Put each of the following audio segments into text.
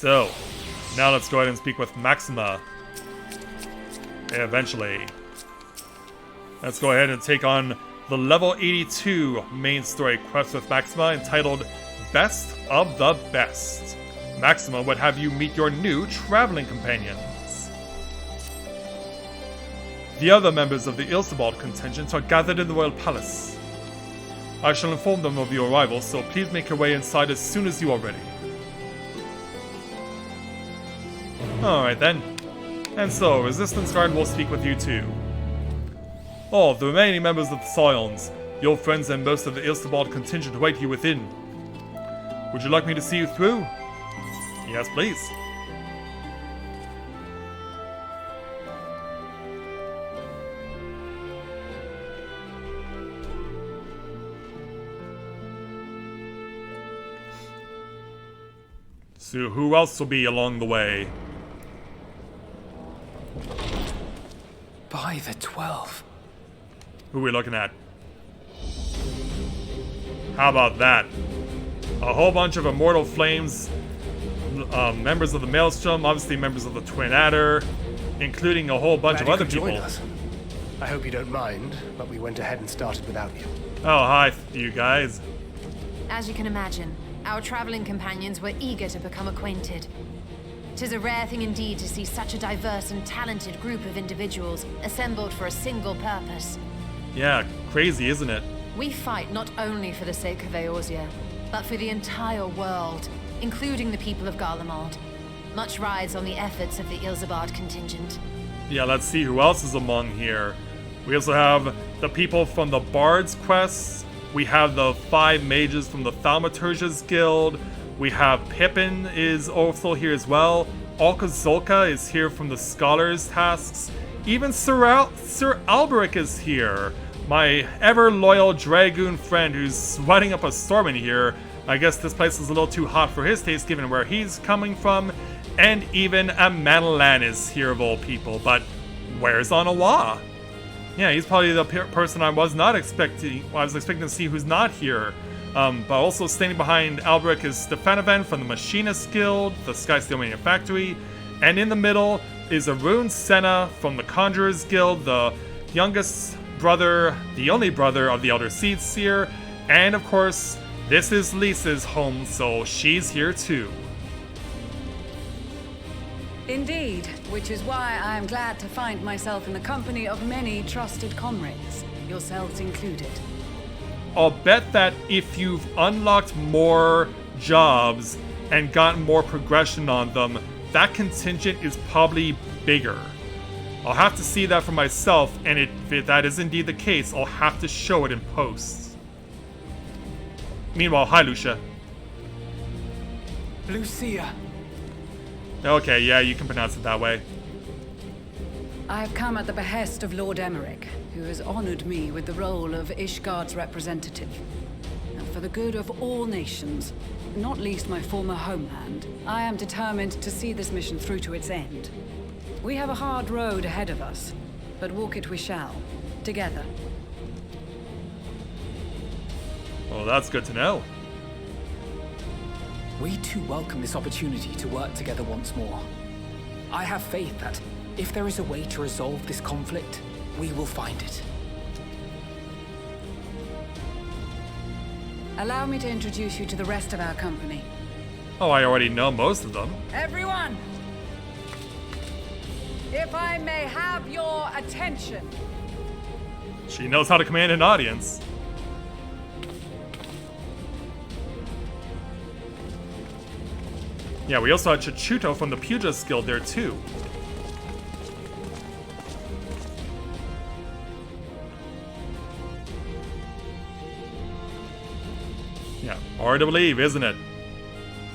So, now let's go ahead and speak with Maxima. Eventually. Let's go ahead and take on the level 82 main story quest with Maxima entitled Best of the Best. Maxima would have you meet your new traveling companions. The other members of the Ilsebald contingent are gathered in the royal palace. I shall inform them of your arrival, so please make your way inside as soon as you are ready. Alright then. And so, Resistance Guard will speak with you too. All the remaining members of the Scions, your friends and most of the Ilsebald contingent await you within. Would you like me to see you through? Yes, please. So who else will be along the way? By the 12. Who are we looking at? How about that? A whole bunch of Immortal Flames, members of the Maelstrom, obviously members of the Twin Adder, including a whole bunch of other people. Us. I hope you don't mind, but we went ahead and started without you. Oh, hi, you guys. As you can imagine, our traveling companions were eager to become acquainted. 'Tis a rare thing indeed to see such a diverse and talented group of individuals assembled for a single purpose. Yeah, crazy, isn't it? We fight not only for the sake of Eorzea, but for the entire world, including the people of Garlemald. Much rides on the efforts of the Ilsebard contingent. Yeah, let's see who else is among here. We also have the people from the Bard's quests. We have the 5 mages from the Thaumaturge's Guild. We have Pippin is also here as well. Alka-Zolka is here from the Scholar's tasks. Even Sir Alberic is here. My ever-loyal Dragoon friend who's sweating up a storm in here. I guess this place is a little too hot for his taste given where he's coming from. And even a Manalan is here of all people. But where's Anawa? Yeah, he's probably the person I was not expecting. Well, I was expecting to see who's not here. But also standing behind Alberic is Stefanovan from the Machinist Guild, the Skysteel Manufactory. And in the middle is Arun Senna from the Conjurer's Guild, the youngest brother, the only brother of the Elder Seedseer. And of course, this is Lisa's home, so she's here too. Indeed, which is why I am glad to find myself in the company of many trusted comrades, yourselves included. I'll bet that if you've unlocked more jobs and gotten more progression on them, that contingent is probably bigger. I'll have to see that for myself, and if that is indeed the case, I'll have to show it in post. Meanwhile, hi Lucia. Lucia. Okay, yeah, you can pronounce it that way. I have come at the behest of Lord Emmerich, who has honored me with the role of Ishgard's representative. And for the good of all nations, not least my former homeland, I am determined to see this mission through to its end. We have a hard road ahead of us, but walk it we shall, together. Well, that's good to know. We too welcome this opportunity to work together once more. I have faith that if there is a way to resolve this conflict, we will find it. Allow me to introduce you to the rest of our company. Oh, I already know most of them. Everyone! If I may have your attention. She knows how to command an audience. Yeah, we also had Chichuto from the Pugilist Guild there too. Yeah, hard to believe, isn't it?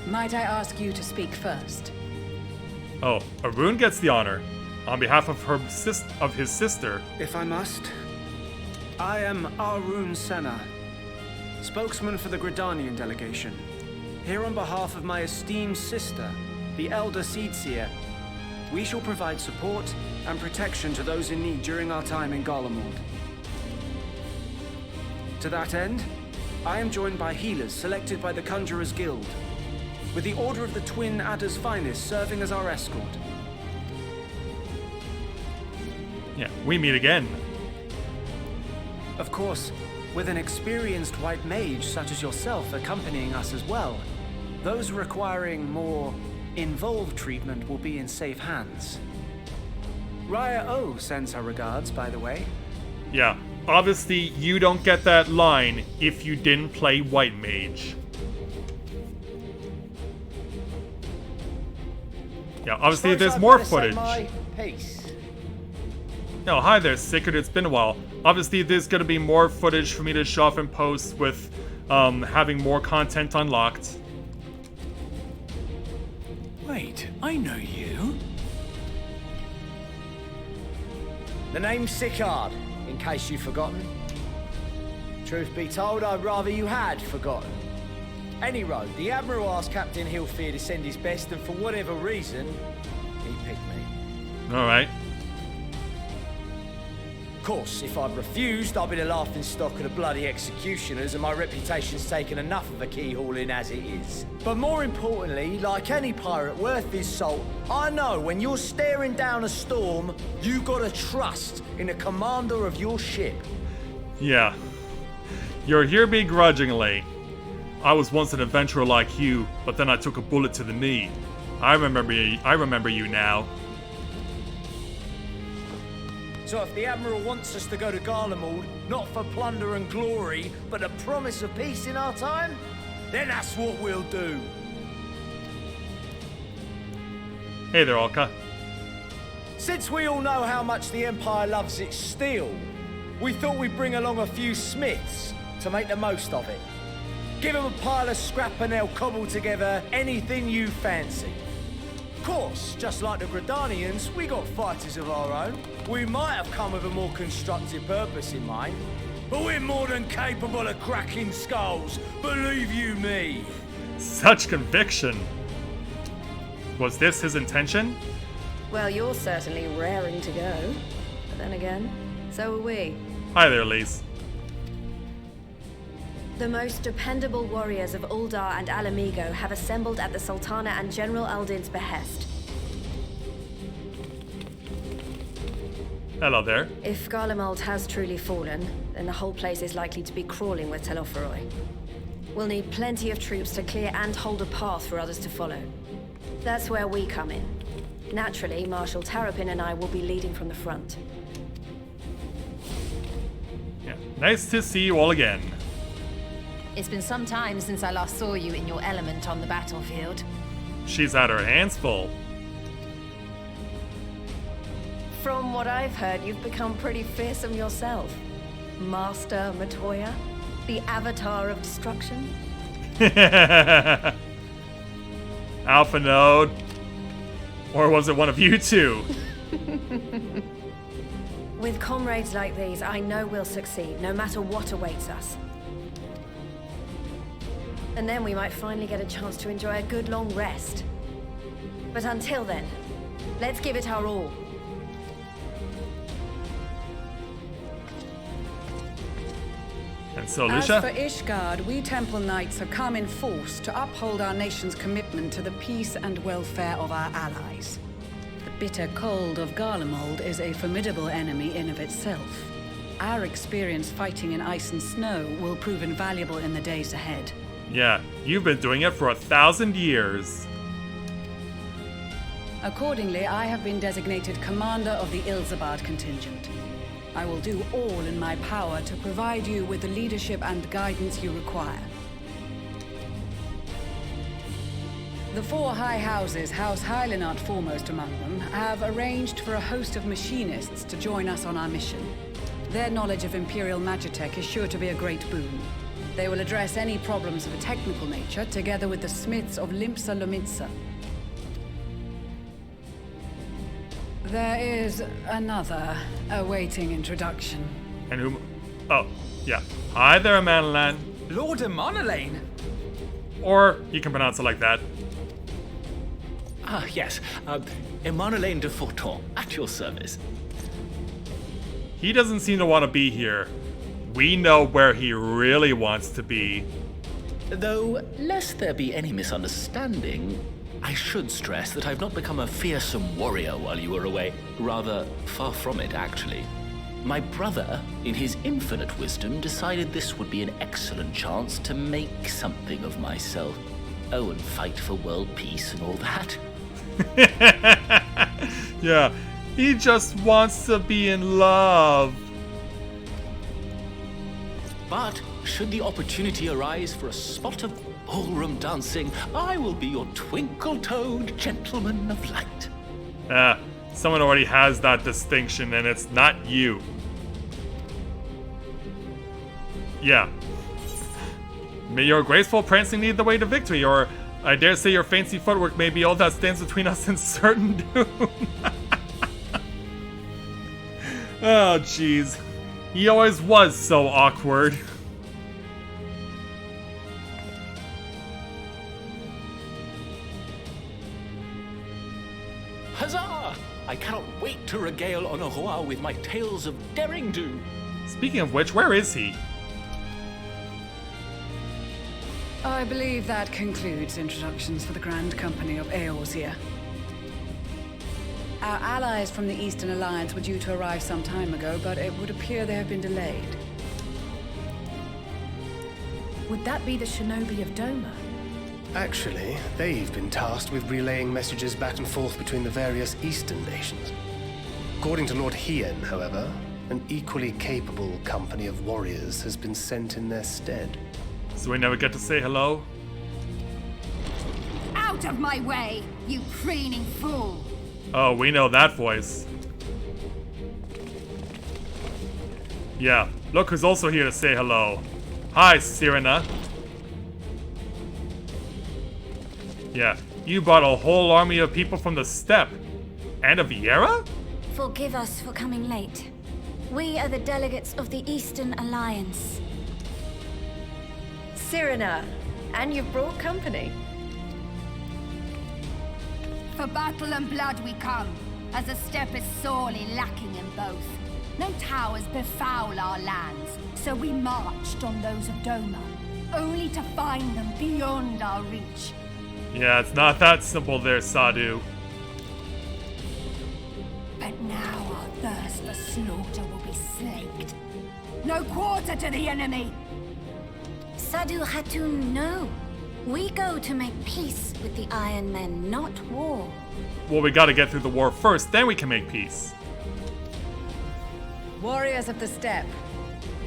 Might I ask you to speak first? Oh, Arun gets the honor on behalf of his sister. If I must, I am Arun Senna, spokesman for the Gridanian delegation. Here on behalf of my esteemed sister, the Elder Seedseer, we shall provide support and protection to those in need during our time in Garlemald. To that end, I am joined by healers selected by the Conjurer's Guild. with the Order of the Twin Adder's Finest serving as our escort. Yeah, we meet again. Of course, with an experienced white mage such as yourself accompanying us as well, those requiring more involved treatment will be in safe hands. Raya O sends her regards, by the way. Yeah, obviously you don't get that line if you didn't play White Mage. Yeah, obviously there's more footage. Oh, hi there, Sickard. It's been a while. Obviously, there's going to be more footage for me to show off and post with having more content unlocked. Wait, I know you. The name's Sickard, in case you've forgotten. Truth be told, I'd rather you had forgotten. Any road, the Admiral asked Captain Hillfear to send his best, and for whatever reason, he picked me. Alright. Of course, if I'd refused, I'd be the laughing stock of the bloody executioners, and my reputation's taken enough of a keyhauling as it is. But more importantly, like any pirate worth his salt, I know when you're staring down a storm, you gotta trust in the commander of your ship. Yeah. You're here begrudgingly. I was once an adventurer like you, but then I took a bullet to the knee. I remember you now. So if the Admiral wants us to go to Garlemald, not for plunder and glory, but the promise of peace in our time, then that's what we'll do. Hey there, Alka. Since we all know how much the Empire loves its steel, we thought we'd bring along a few smiths to make the most of it. Give them a pile of scrap and they'll cobble together anything you fancy. Of course, just like the Gridanians, we got fighters of our own. We might have come with a more constructive purpose in mind, but we're more than capable of cracking skulls, believe you me. Such conviction. Was this his intention? Well, you're certainly raring to go. But then again, so are we. Hi there, Lise. The most dependable warriors of Uldar and Alamigo have assembled at the Sultana and General Aldin's behest. Hello there. If Garlemald has truly fallen, then the whole place is likely to be crawling with Telophoroi. We'll need plenty of troops to clear and hold a path for others to follow. That's where we come in. Naturally, Marshal Tarapin and I will be leading from the front. Yeah. Nice to see you all again. It's been some time since I last saw you in your element on the battlefield. She's had her hands full. From what I've heard, you've become pretty fearsome yourself. Master Matoya, the avatar of destruction. Alpha Node. Or was it one of you two? With comrades like these, I know we'll succeed, no matter what awaits us. And then we might finally get a chance to enjoy a good long rest. But until then, let's give it our all. And so, As Lucia? for Ishgard, we Temple Knights have come in force to uphold our nation's commitment to the peace and welfare of our allies. The bitter cold of Garlemald is a formidable enemy in of itself. Our experience fighting in ice and snow will prove invaluable in the days ahead. Yeah, you've been doing it for 1,000 years. Accordingly, I have been designated commander of the Ilzabard contingent. I will do all in my power to provide you with the leadership and guidance you require. The four high houses, House Hylinart foremost among them, have arranged for a host of machinists to join us on our mission. Their knowledge of Imperial Magitech is sure to be a great boon. They will address any problems of a technical nature, together with the smiths of Limpsa Lomitsa. There is another awaiting introduction. And whom? Oh, yeah. Hi there, Manlan. Lord Amonelane? Or you can pronounce it like that. Ah, yes. Emanelaine de Forton, at your service. He doesn't seem to want to be here. We know where he really wants to be. Though, lest there be any misunderstanding, I should stress that I've not become a fearsome warrior while you were away. Rather, far from it, actually. My brother, in his infinite wisdom, decided this would be an excellent chance to make something of myself. Oh, and fight for world peace and all that. Yeah, he just wants to be in love. But, should the opportunity arise for a spot of ballroom dancing, I will be your twinkle-toed gentleman of light. Someone already has that distinction, and it's not you. Yeah. May your graceful prancing lead the way to victory, or I dare say your fancy footwork may be all that stands between us and certain doom. Oh, jeez. He always was so awkward. Huzzah! I cannot wait to regale Honohua with my tales of daring do. Speaking of which, where is he? I believe that concludes introductions for the Grand Company of Eorzea. Our allies from the Eastern Alliance were due to arrive some time ago, but it would appear they have been delayed. Would that be the Shinobi of Doma? Actually, they've been tasked with relaying messages back and forth between the various Eastern nations. According to Lord Hien, however, an equally capable company of warriors has been sent in their stead. So we never get to say hello? Out of my way, you preening fool! Oh, we know that voice. Yeah, look who's also here to say hello. Hi, Sirena. Yeah, you brought a whole army of people from the steppe. And a Viera? Forgive us for coming late. We are the delegates of the Eastern Alliance. Sirena, and you've brought company. For battle and blood we come, as the steppe is sorely lacking in both. No towers befoul our lands, so we marched on those of Doma, only to find them beyond our reach. Yeah, it's not that simple there, Sadu. But now our thirst for slaughter will be slaked. No quarter to the enemy! Sadu Hatun, no. We go to make peace with the Iron Men, not war. Well, we gotta get through the war first, then we can make peace. Warriors of the steppe,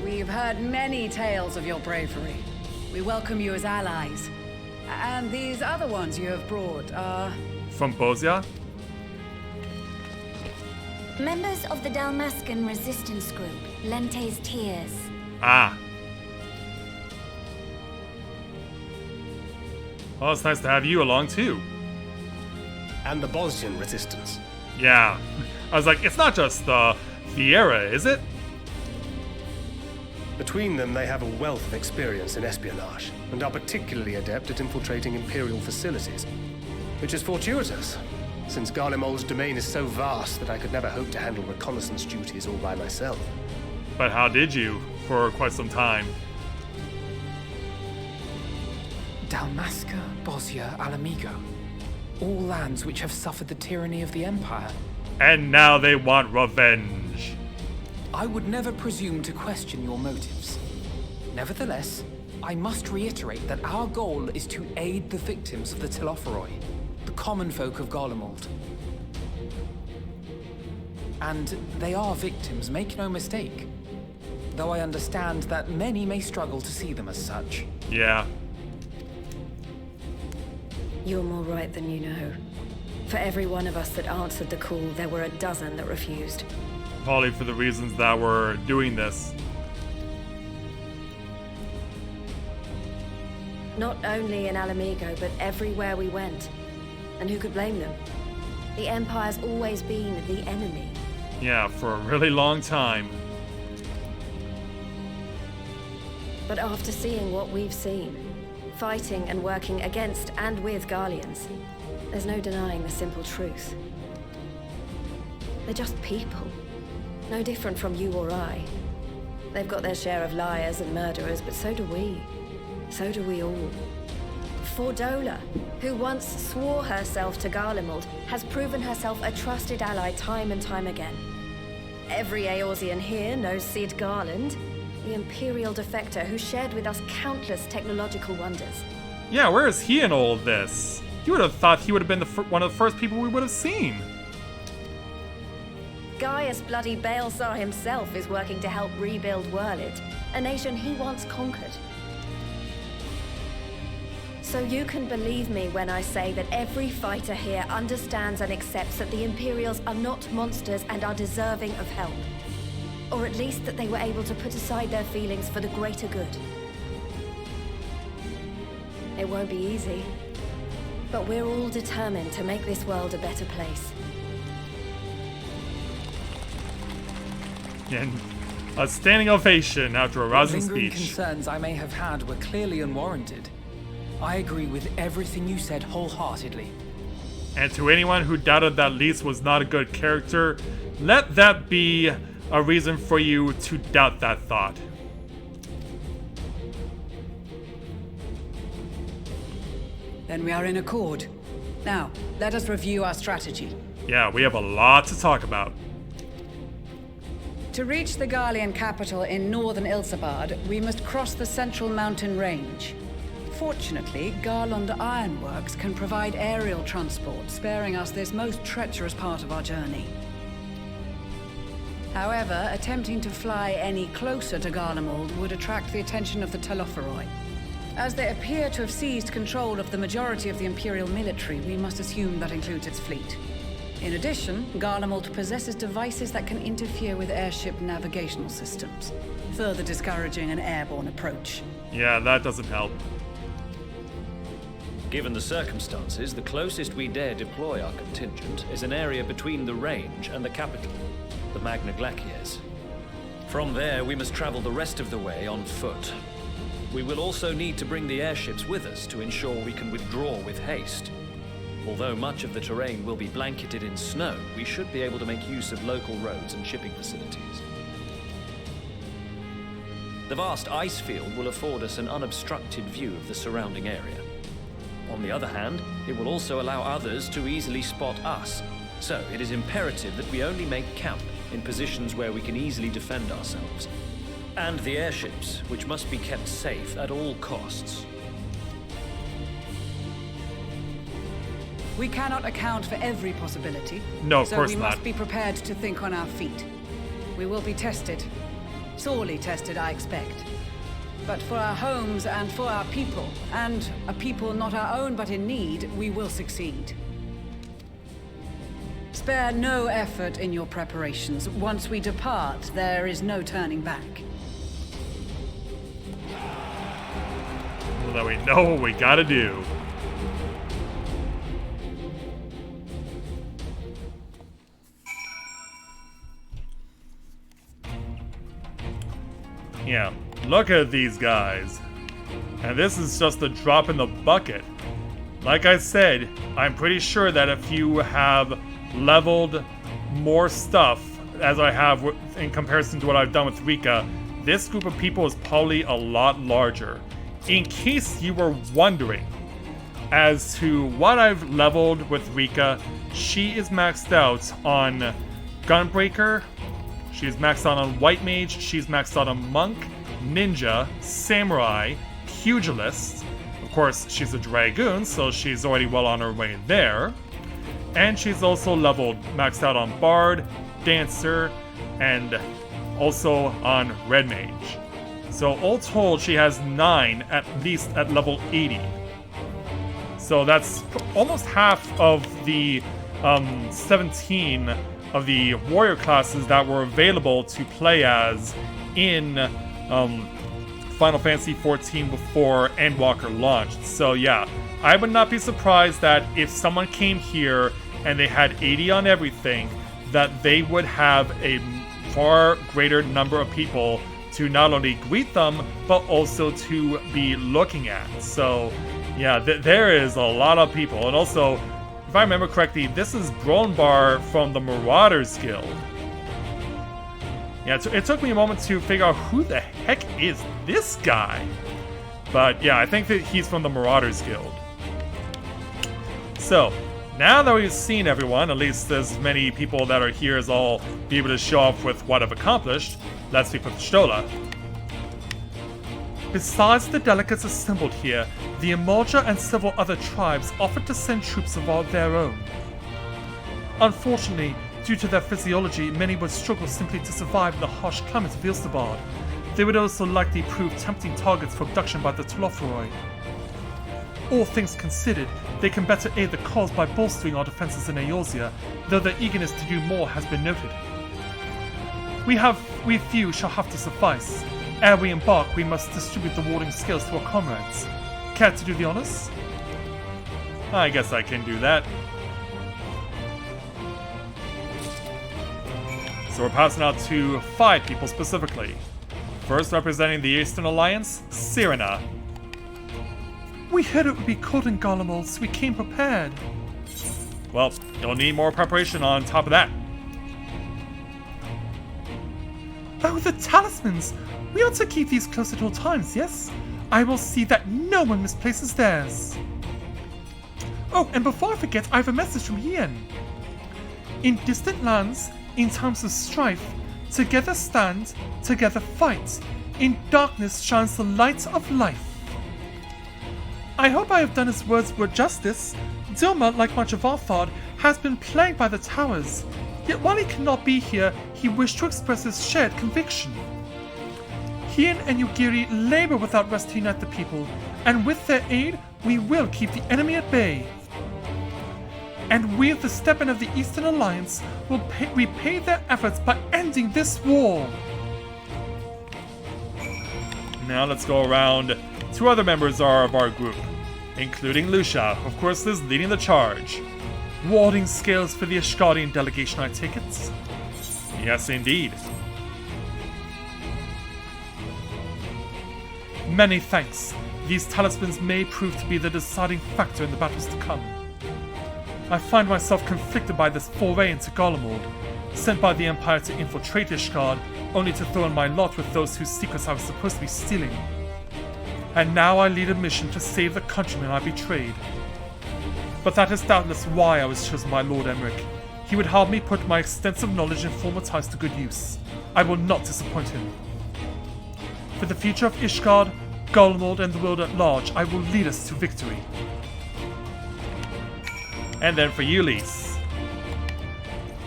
we've heard many tales of your bravery. We welcome you as allies. And these other ones you have brought are... From Bozia? Members of the Dalmascan resistance group, Lente's Tears. Ah. Well, it's nice to have you along, too. And the Bosnian resistance. Yeah. I was like, it's not just Viera, is it? Between them, they have a wealth of experience in espionage, and are particularly adept at infiltrating Imperial facilities. Which is fortuitous, since Garlemald's domain is so vast that I could never hope to handle reconnaissance duties all by myself. But how did you, for quite some time? Dalmasca, Bosnia, Alamigo. All lands which have suffered the tyranny of the Empire. And now they want revenge. I would never presume to question your motives. Nevertheless, I must reiterate that our goal is to aid the victims of the Telophoroi, the common folk of Garlemald. And they are victims, make no mistake. Though I understand that many may struggle to see them as such. Yeah. You're more right than you know. For every one of us that answered the call, there were a dozen that refused. Probably for the reasons that we're doing this. Not only in Alamigo, but everywhere we went. And who could blame them? The Empire's always been the enemy. Yeah, for a really long time. But after seeing what we've seen, fighting and working against and with Garleans, there's no denying the simple truth. They're just people. No different from you or I. They've got their share of liars and murderers, but so do we. So do we all. Fordola, who once swore herself to Garlemald, has proven herself a trusted ally time and time again. Every Eorzean here knows Cid Garland, the Imperial defector who shared with us countless technological wonders. Yeah, where is he in all of this? You would have thought he would have been one of the first people we would have seen. Gaius Bloody Balesar himself is working to help rebuild Wurlid, a nation he once conquered. So you can believe me when I say that every fighter here understands and accepts that the Imperials are not monsters and are deserving of help. Or at least that they were able to put aside their feelings for the greater good. It won't be easy, but we're all determined to make this world a better place. And a standing ovation after a rousing Lingering speech. concerns I may have had were clearly unwarranted. I agree with everything you said wholeheartedly. And to anyone who doubted that Lys was not a good character, let that be a reason for you to doubt that thought. Then we are in accord. Now, let us review our strategy. Yeah, we have a lot to talk about. To reach the Garlean capital in northern Ilsabard, we must cross the central mountain range. Fortunately, Garland Ironworks can provide aerial transport, sparing us this most treacherous part of our journey. However, attempting to fly any closer to Garlemald would attract the attention of the Telophoroi. As they appear to have seized control of the majority of the Imperial military, we must assume that includes its fleet. In addition, Garlemald possesses devices that can interfere with airship navigational systems, further discouraging an airborne approach. Yeah, that doesn't help. Given the circumstances, the closest we dare deploy our contingent is an area between the range and the capital, the Magna Glaciers. From there, we must travel the rest of the way on foot. We will also need to bring the airships with us to ensure we can withdraw with haste. Although much of the terrain will be blanketed in snow, we should be able to make use of local roads and shipping facilities. The vast ice field will afford us an unobstructed view of the surrounding area. On the other hand, it will also allow others to easily spot us, so it is imperative that we only make camp in positions where we can easily defend ourselves. And the airships, which must be kept safe at all costs. We cannot account for every possibility. No, of course So we not. must be prepared to think on our feet. We will be tested. Sorely tested, I expect. But for our homes and for our people, and a people not our own but in need, we will succeed. Spare no effort in your preparations. Once we depart, there is no turning back. Well, that we know what we gotta do. Yeah, look at these guys. And this is just a drop in the bucket. Like I said, I'm pretty sure that if you have leveled more stuff, as I have in comparison to what I've done with Rika, this group of people is probably a lot larger. In case you were wondering as to what I've leveled with Rika, she is maxed out on Gunbreaker, she's maxed out on White Mage, she's maxed out on Monk, Ninja, Samurai, Pugilist. Of course, she's a Dragoon, so she's already well on her way there. And she's also leveled, maxed out on Bard, Dancer, and also on Red Mage. So all told, she has 9 at least at level 80. So that's almost half of the 17 of the warrior classes that were available to play as in Final Fantasy XIV before Endwalker launched. So yeah, I would not be surprised that if someone came here and they had 80 on everything, that they would have a far greater number of people to not only greet them, but also to be looking at. So yeah, there is a lot of people. And also, if I remember correctly, this is Bronbar from the Marauders Guild. Yeah, it took me a moment to figure out who the heck is this guy. But yeah, I think that he's from the Marauders Guild. So, now that we've seen everyone, at least as many people that are here as I'll be able to show off with what I've accomplished, let's speak with Stola. Besides the delegates assembled here, the Emolja and several other tribes offered to send troops of their own. Unfortunately, due to their physiology, many would struggle simply to survive in the harsh climate of Ilstabard. They would also likely prove tempting targets for abduction by the Telophoroi. All things considered, they can better aid the cause by bolstering our defences in Eorzea, though their eagerness to do more has been noted. We few shall have to suffice. Ere we embark, we must distribute the warding skills to our comrades. Care to do the honours? I guess I can do that. So we're passing out to 5 people specifically. First, representing the Eastern Alliance, Cyrena. We heard it would be cold in Garlemald, so we came prepared. Well, you'll need more preparation on top of that. Oh, the talismans! We ought to keep these close at all times, yes? I will see that no one misplaces theirs. Oh, and before I forget, I have a message from Ian. In distant lands, in times of strife, together stand, together fight. In darkness shines the light of life. I hope I have done his words justice. Doma, like much of Arthard, has been plagued by the towers. Yet while he cannot be here, he wished to express his shared conviction. He and Yugiri labour without rest to unite the people, and with their aid, we will keep the enemy at bay. And we of the Steppen of the Eastern Alliance will repay their efforts by ending this war. Now let's go around. 2 other members are of our group, including Lucia, of course, is leading the charge. Warding skills for the Ishgardian delegation, I take it? Yes, indeed. Many thanks. These talismans may prove to be the deciding factor in the battles to come. I find myself conflicted by this foray into Garlemald, sent by the Empire to infiltrate Ishgard, only to throw in my lot with those whose secrets I was supposed to be stealing. And now I lead a mission to save the countrymen I betrayed. But that is doubtless why I was chosen by Lord Emmerich. He would have me put my extensive knowledge and former ties to good use. I will not disappoint him. For the future of Ishgard, Garlemald, and the world at large, I will lead us to victory. And then for you, Lise.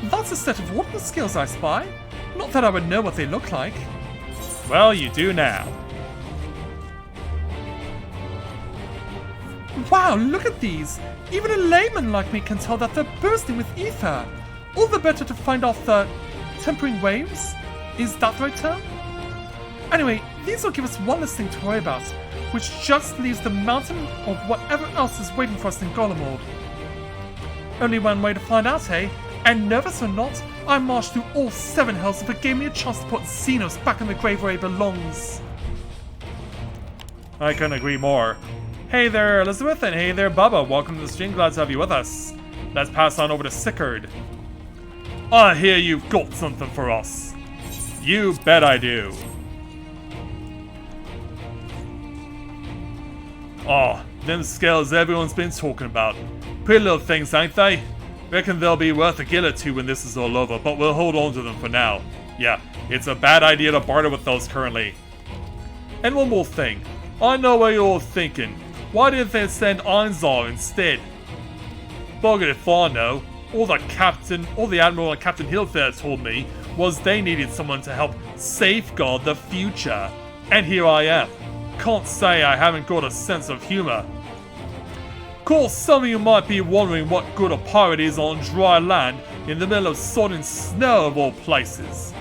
That's a set of warding skills, I spy. Not that I would know what they look like. Well, you do now. Wow, look at these! Even a layman like me can tell that they're bursting with ether. All the better to find off the tempering waves? Is that the right term? Anyway, these will give us one less thing to worry about, which just leaves the mountain of whatever else is waiting for us in Garlemald. Only one way to find out, eh? And nervous or not, I marched through all 7 hells if it gave me a chance to put Xenos back in the grave where he belongs. I couldn't agree more. Hey there, Elizabeth, and hey there, Bubba. Welcome to the stream. Glad to have you with us. Let's pass on over to Sickard. I hear you've got something for us. You bet I do. Oh, them scales everyone's been talking about. Pretty little things, ain't they? Reckon they'll be worth a gill or 2 when this is all over, but we'll hold on to them for now. Yeah, it's a bad idea to barter with those currently. And one more thing. I know what you're thinking. Why didn't they send Einzar instead? Bugger if I know. All the Admiral and Captain Hillfair told me was they needed someone to help safeguard the future. And here I am. Can't say I haven't got a sense of humor. Of course, some of you might be wondering what good a pirate is on dry land in the middle of sodden snow of all places.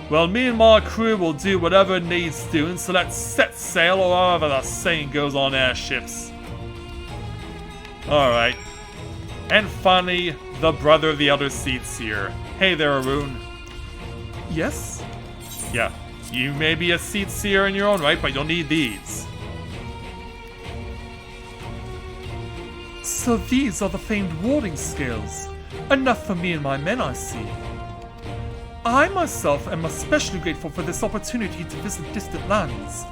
Well, me and my crew will do whatever it needs doing, so let's set sail, or however the saying goes on airships. Alright. And finally, the brother of the Elder Seedseer. Hey there, Arun. Yes? Yeah, you may be a Seedseer in your own right, but you'll need these. So these are the famed warding skills. Enough for me and my men, I see. I myself am especially grateful for this opportunity to visit distant lands.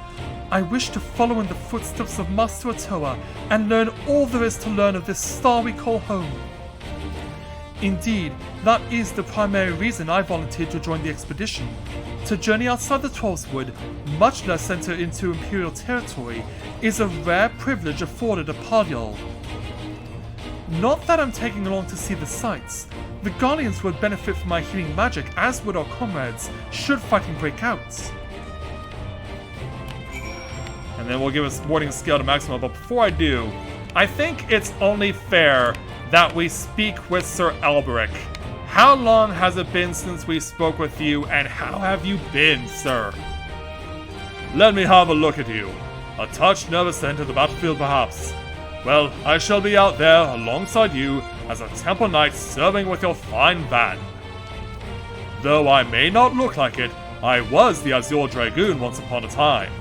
I wish to follow in the footsteps of Master Otoa and learn all there is to learn of this star we call home. Indeed, that is the primary reason I volunteered to join the expedition. To journey outside the Twelveswood, much less enter into Imperial territory, is a rare privilege afforded a Palyal. Not that I'm taking along to see the sights. The Guardians would benefit from my healing magic, as would our comrades, should fighting break out. And then we'll give us warding skill to Maxima, but before I do, I think it's only fair that we speak with Sir Alberic. How long has it been since we spoke with you, and how have you been, sir? Let me have a look at you. A touch nervous to enter the battlefield, perhaps. Well, I shall be out there alongside you as a Temple Knight serving with your fine band. Though I may not look like it, I was the Azure Dragoon once upon a time.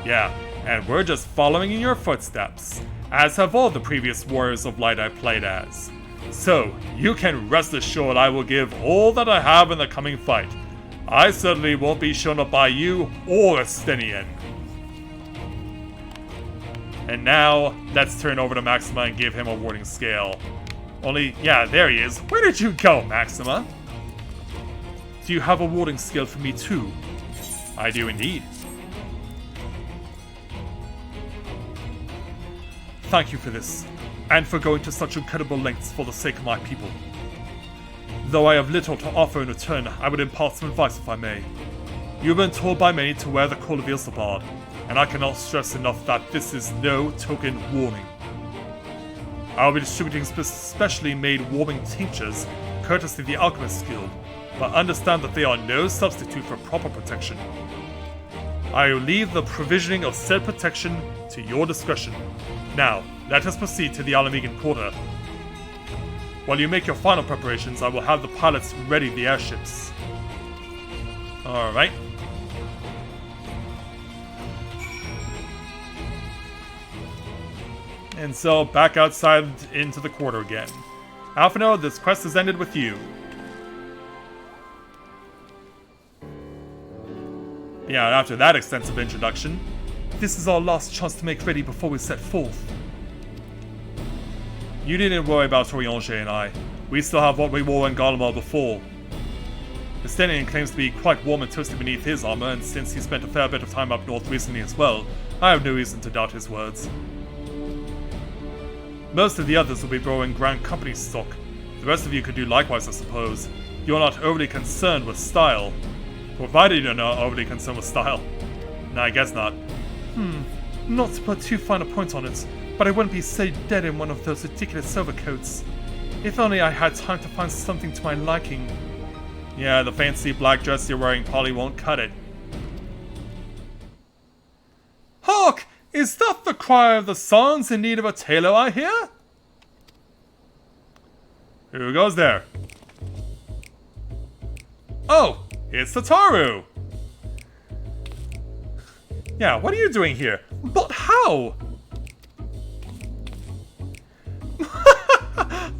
Yeah, and we're just following in your footsteps, as have all the previous Warriors of Light I played as. So, you can rest assured I will give all that I have in the coming fight. I certainly won't be shown up by you or Estinian. And now, let's turn over to Maxima and give him a warding scale. Only, yeah, there he is. Where did you go, Maxima? Do you have a warding scale for me too? I do indeed. Thank you for this, and for going to such incredible lengths for the sake of my people. Though I have little to offer in return, I would impart some advice if I may. You have been told by many to wear the Call of Ilsabard, and I cannot stress enough that this is no token warning. I will be distributing specially made warming tinctures, courtesy of the Alchemist Guild, but understand that they are no substitute for proper protection. I will leave the provisioning of said protection to your discretion. Now, let us proceed to the Alamegan Quarter. While you make your final preparations, I will have the pilots ready the airships. Alright. And so, back outside into the quarter again. Alphino, this quest has ended with you. Yeah, after that extensive introduction, this is our last chance to make ready before we set forth. You needn't worry about Toriange and I. We still have what we wore in Garlemald before. Estinian claims to be quite warm and toasty beneath his armor, and since he spent a fair bit of time up north recently as well, I have no reason to doubt his words. Most of the others will be borrowing Grand Company stock. The rest of you could do likewise, I suppose. You're not overly concerned with style. Provided you're not overly concerned with style. Nah, I guess not. Not to put too fine a point on it, but I wouldn't be so dead in one of those ridiculous overcoats. If only I had time to find something to my liking. Yeah, the fancy black dress you're wearing probably won't cut it. Hark! Is that the cry of the sons in need of a tailor, I hear? Who goes there? Oh, it's Tataru! Yeah, what are you doing here? But how?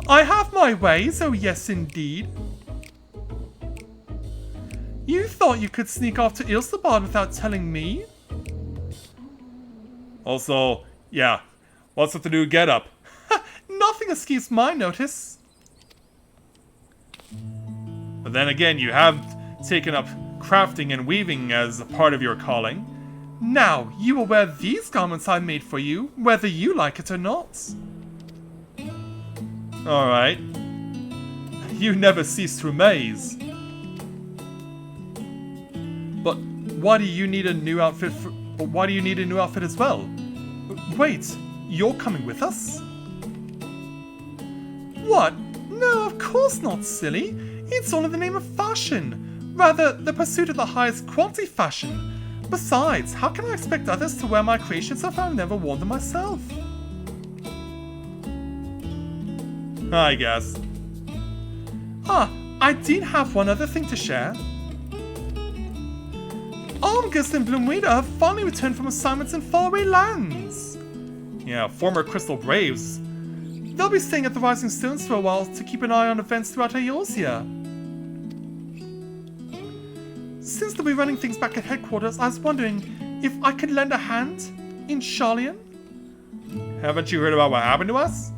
I have my ways, oh yes indeed. You thought you could sneak off to Ilsabard without telling me? Also, yeah, what's with the new getup? Nothing escapes my notice. But then again, you have taken up crafting and weaving as a part of your calling. Now, you will wear these garments I made for you, whether you like it or not. Alright. You never cease to amaze. But why do you need a new outfit why do you need a new outfit as well? Wait, you're coming with us? What? No, of course not, silly. It's all in the name of fashion. Rather, the pursuit of the highest quality fashion. Besides, how can I expect others to wear my creations if I've never worn them myself? I guess. I did have one other thing to share. Armgust and Bloomweeder have finally returned from assignments in faraway lands. Yeah, former Crystal Braves. They'll be staying at the Rising Stones for a while to keep an eye on events throughout Eorzea. Since they'll be running things back at headquarters, I was wondering, if I could lend a hand in Sharlayan? Haven't you heard about what happened to us?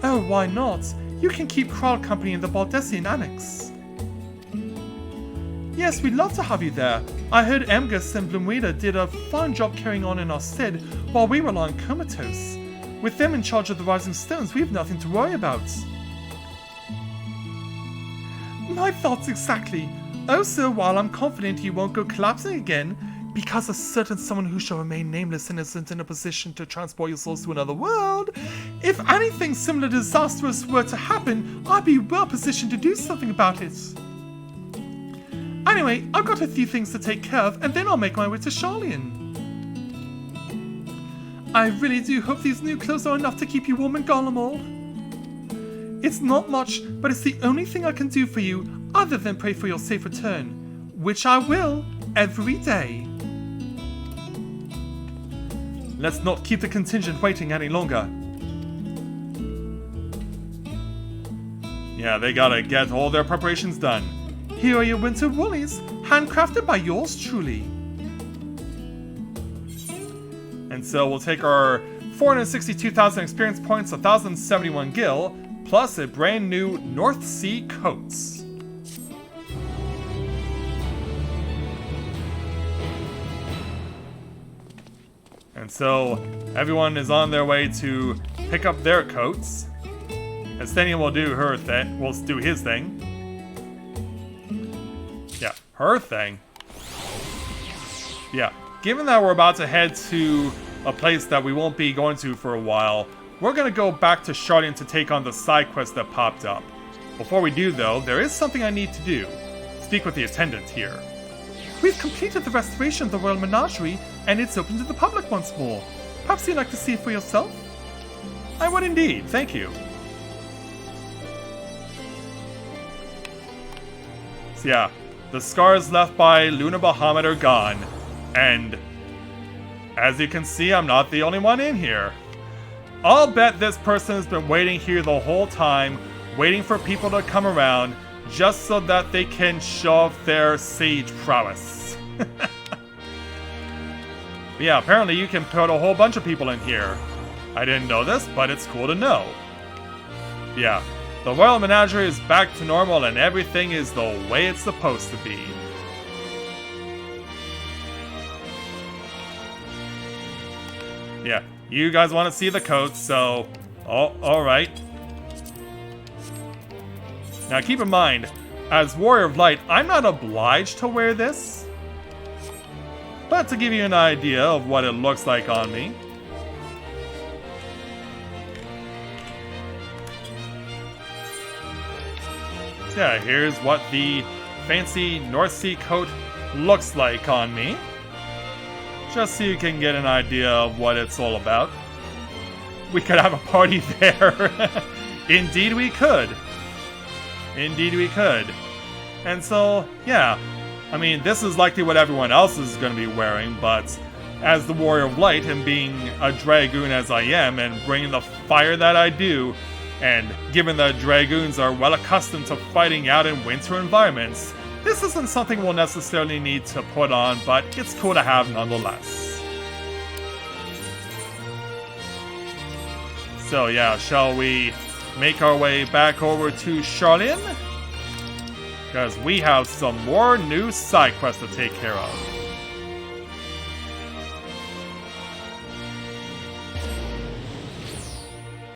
Oh, why not? You can keep Kral company in the Baldessian Annex. Yes, we'd love to have you there. I heard Emgus and Blumweda did a fine job carrying on in our stead while we were lying comatose. With them in charge of the Rising Stones, we have nothing to worry about. My thoughts exactly. Also, while I'm confident you won't go collapsing again, because a certain someone who shall remain nameless and isn't in a position to transport your souls to another world, if anything similar disastrous were to happen, I'd be well positioned to do something about it. Anyway, I've got a few things to take care of, and then I'll make my way to Sharlayan. I really do hope these new clothes are enough to keep you warm in Garlemald. It's not much, but it's the only thing I can do for you, other than pray for your safe return, which I will, every day. Let's not keep the contingent waiting any longer. Yeah, they gotta get all their preparations done. Here are your winter woolies, handcrafted by yours truly. And so we'll take our 462,000 experience points, 1,071 gil, plus a brand new North Sea coats. And so everyone is on their way to pick up their coats. Estenia will do her thing. Will do his thing. Yeah, her thing. Yeah, given that we're about to head to a place that we won't be going to for a while, we're gonna go back to Sharlayan to take on the side quest that popped up. Before we do though, there is something I need to do. Speak with the attendant here. We've completed the restoration of the Royal Menagerie, and it's open to the public once more. Perhaps you'd like to see it for yourself? I would indeed, thank you. So yeah, the scars left by Luna Bahamut are gone, and as you can see, I'm not the only one in here. I'll bet this person has been waiting here the whole time, waiting for people to come around, just so that they can show off their sage prowess. Yeah, apparently you can put a whole bunch of people in here. I didn't know this, but it's cool to know. Yeah, the Royal Menagerie is back to normal and everything is the way it's supposed to be. Yeah, you guys want to see the coats, so... Oh, alright. Now keep in mind, as Warrior of Light, I'm not obliged to wear this. But to give you an idea of what it looks like on me. Yeah, here's what the fancy North Sea coat looks like on me. Just so you can get an idea of what it's all about. We could have a party there. Indeed we could. Indeed we could. And so, yeah. I mean, this is likely what everyone else is going to be wearing, but as the Warrior of Light and being a Dragoon as I am and bringing the fire that I do, and given that Dragoons are well accustomed to fighting out in winter environments, this isn't something we'll necessarily need to put on, but it's cool to have nonetheless. So yeah, shall we make our way back over to Sharlayan? Because we have some more new side quests to take care of.